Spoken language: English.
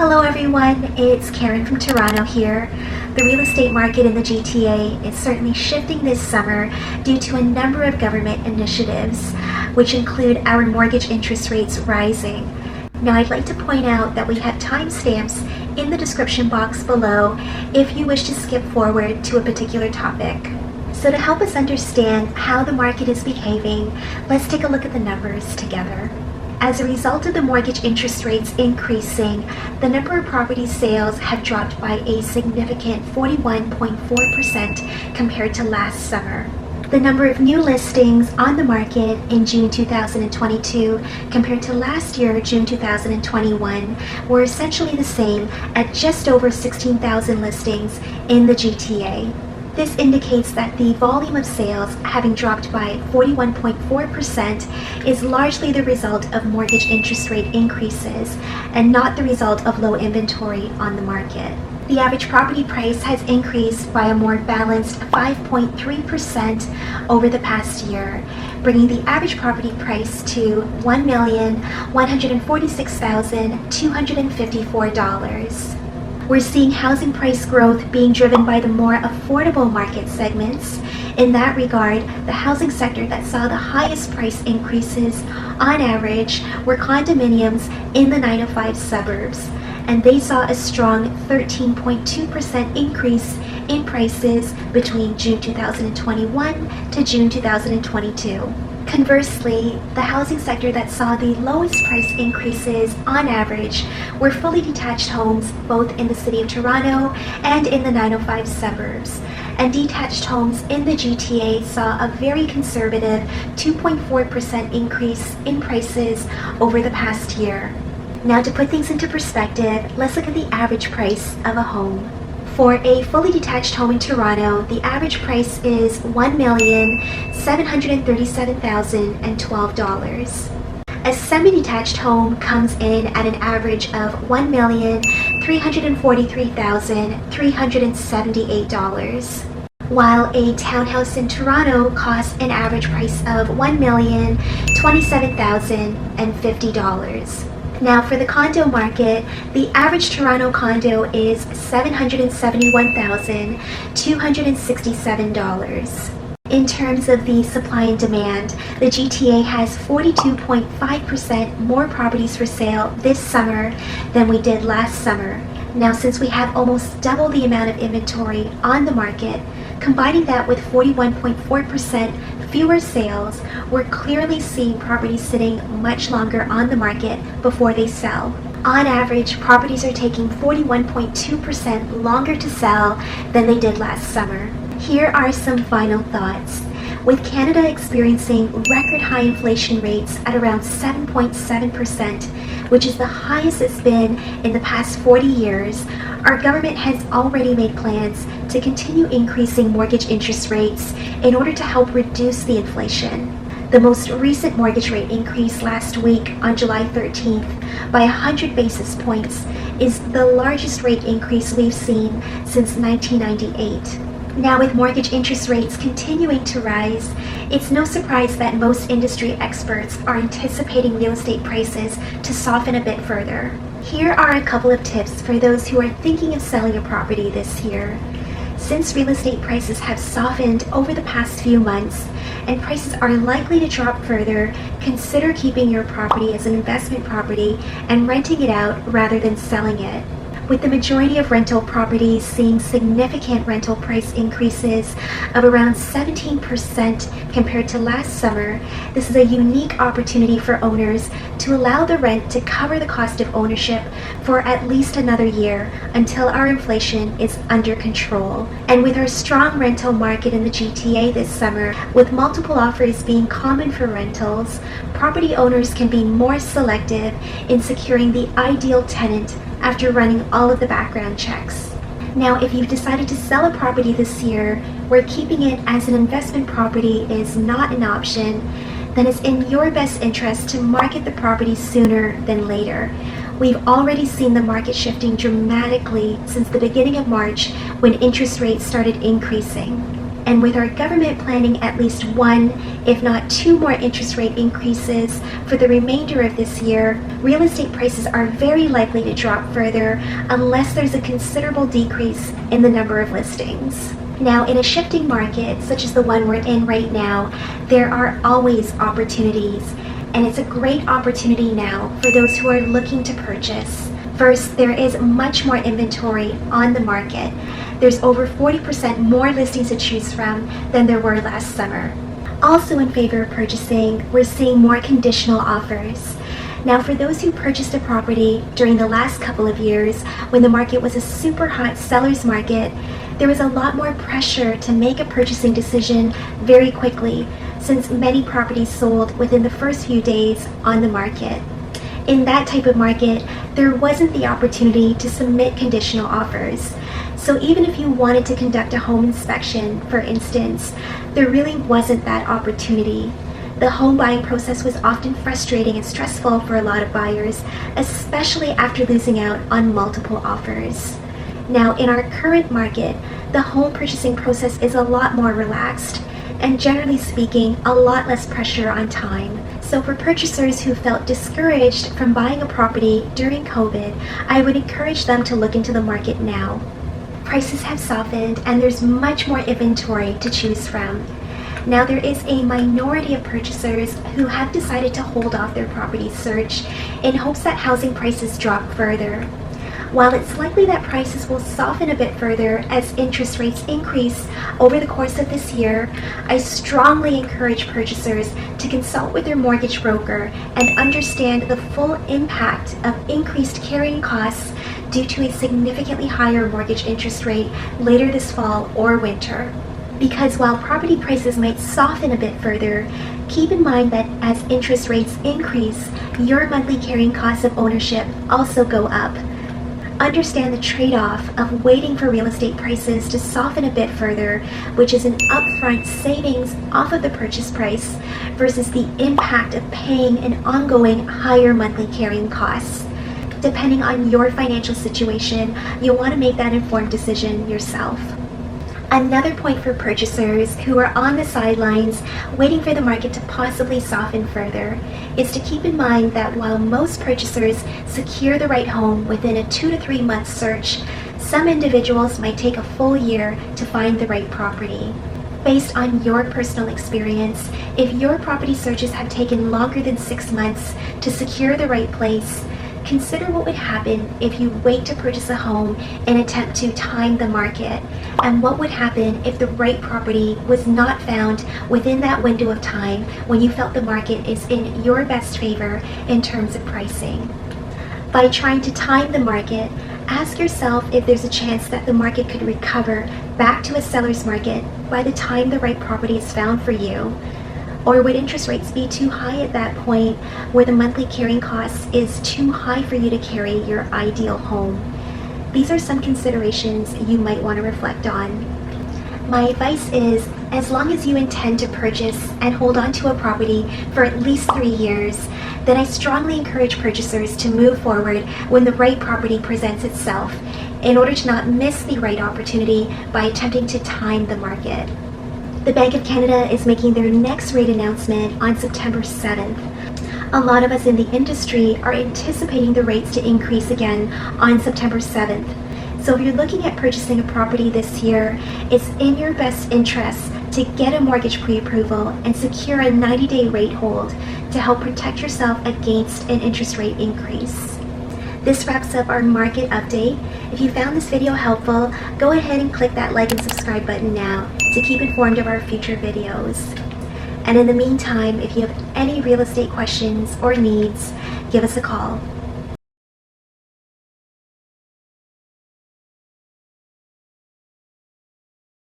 Hello everyone, it's Karen from Toronto here. The real estate market in the GTA is certainly shifting this summer due to a number of government initiatives, which include our mortgage interest rates rising. Now I'd like to point out that we have timestamps in the description box below if you wish to skip forward to a particular topic. So to help us understand how the market is behaving, let's take a look at the numbers together. As a result of the mortgage interest rates increasing, the number of property sales have dropped by a significant 41.4% compared to last summer. The number of new listings on the market in June 2022 compared to last year, June 2021, were essentially the same at just over 16,000 listings in the GTA. This indicates that the volume of sales, having dropped by 41.4%, is largely the result of mortgage interest rate increases and not the result of low inventory on the market. The average property price has increased by a more balanced 5.3% over the past year, bringing the average property price to $1,146,254. We're seeing housing price growth being driven by the more affordable market segments. In that regard, the housing sector that saw the highest price increases on average were condominiums in the 905 suburbs, and they saw a strong 13.2% increase in prices between June 2021 to June 2022. Conversely, the housing sector that saw the lowest price increases on average were fully detached homes both in the city of Toronto and in the 905 suburbs. And detached homes in the GTA saw a very conservative 2.4% increase in prices over the past year. Now to put things into perspective, let's look at the average price of a home. For a fully detached home in Toronto, the average price is $1,737,012. A semi-detached home comes in at an average of $1,343,378, while a townhouse in Toronto costs an average price of $1,027,050. Now for the condo market, the average Toronto condo is $771,267. In terms of the supply and demand, the GTA has 42.5% more properties for sale this summer than we did last summer. Now since we have almost double the amount of inventory on the market, combining that with 41.4% fewer sales, we're clearly seeing properties sitting much longer on the market before they sell. On average, properties are taking 41.2% longer to sell than they did last summer. Here are some final thoughts. With Canada experiencing record high inflation rates at around 7.7%, which is the highest it's been in the past 40 years, our government has already made plans to continue increasing mortgage interest rates in order to help reduce the inflation. The most recent mortgage rate increase last week on July 13th by 100 basis points is the largest rate increase we've seen since 1998. Now with mortgage interest rates continuing to rise, it's no surprise that most industry experts are anticipating real estate prices to soften a bit further. Here are a couple of tips for those who are thinking of selling a property this year. Since real estate prices have softened over the past few months and prices are likely to drop further, consider keeping your property as an investment property and renting it out rather than selling it. With the majority of rental properties seeing significant rental price increases of around 17% compared to last summer, this is a unique opportunity for owners to allow the rent to cover the cost of ownership for at least another year until our inflation is under control. And with our strong rental market in the GTA this summer, with multiple offers being common for rentals, property owners can be more selective in securing the ideal tenant after running all of the background checks. Now, if you've decided to sell a property this year where keeping it as an investment property is not an option, then it's in your best interest to market the property sooner than later. We've already seen the market shifting dramatically since the beginning of March when interest rates started increasing. And with our government planning at least one, if not two more interest rate increases for the remainder of this year, real estate prices are very likely to drop further unless there's a considerable decrease in the number of listings. Now, in a shifting market such as the one we're in right now, there are always opportunities, and it's a great opportunity now for those who are looking to purchase. First, there is much more inventory on the market. There's over 40% more listings to choose from than there were last summer. Also in favor of purchasing, we're seeing more conditional offers. Now, for those who purchased a property during the last couple of years when the market was a super hot seller's market, there was a lot more pressure to make a purchasing decision very quickly, since many properties sold within the first few days on the market. In that type of market, there wasn't the opportunity to submit conditional offers. So even if you wanted to conduct a home inspection, for instance, there really wasn't that opportunity. The home buying process was often frustrating and stressful for a lot of buyers, especially after losing out on multiple offers. Now, in our current market, the home purchasing process is a lot more relaxed, and generally speaking, a lot less pressure on time. So for purchasers who felt discouraged from buying a property during COVID, I would encourage them to look into the market now. Prices have softened and there's much more inventory to choose from. Now, there is a minority of purchasers who have decided to hold off their property search in hopes that housing prices drop further. While it's likely that prices will soften a bit further as interest rates increase over the course of this year, I strongly encourage purchasers to consult with their mortgage broker and understand the full impact of increased carrying costs due to a significantly higher mortgage interest rate later this fall or winter. Because while property prices might soften a bit further, keep in mind that as interest rates increase, your monthly carrying costs of ownership also go up. Understand the trade-off of waiting for real estate prices to soften a bit further, which is an upfront savings off of the purchase price, versus the impact of paying an ongoing higher monthly carrying costs. Depending on your financial situation, you'll want to make that informed decision yourself. Another point for purchasers who are on the sidelines waiting for the market to possibly soften further is to keep in mind that while most purchasers secure the right home within a 2 to 3 month search, some individuals might take a full year to find the right property. Based on your personal experience, if your property searches have taken longer than 6 months to secure the right place, consider what would happen if you wait to purchase a home and attempt to time the market, and what would happen if the right property was not found within that window of time when you felt the market is in your best favor in terms of pricing. By trying to time the market, ask yourself if there's a chance that the market could recover back to a seller's market by the time the right property is found for you. Or would interest rates be too high at that point where the monthly carrying cost is too high for you to carry your ideal home? These are some considerations you might want to reflect on. My advice is, as long as you intend to purchase and hold on to a property for at least 3 years, then I strongly encourage purchasers to move forward when the right property presents itself, in order to not miss the right opportunity by attempting to time the market. The Bank of Canada is making their next rate announcement on September 7th. A lot of us in the industry are anticipating the rates to increase again on September 7th. So if you're looking at purchasing a property this year, it's in your best interest to get a mortgage pre-approval and secure a 90-day rate hold to help protect yourself against an interest rate increase. This wraps up our market update. If you found this video helpful, go ahead and click that like and subscribe button now to keep informed of our future videos. And in the meantime, if you have any real estate questions or needs, give us a call.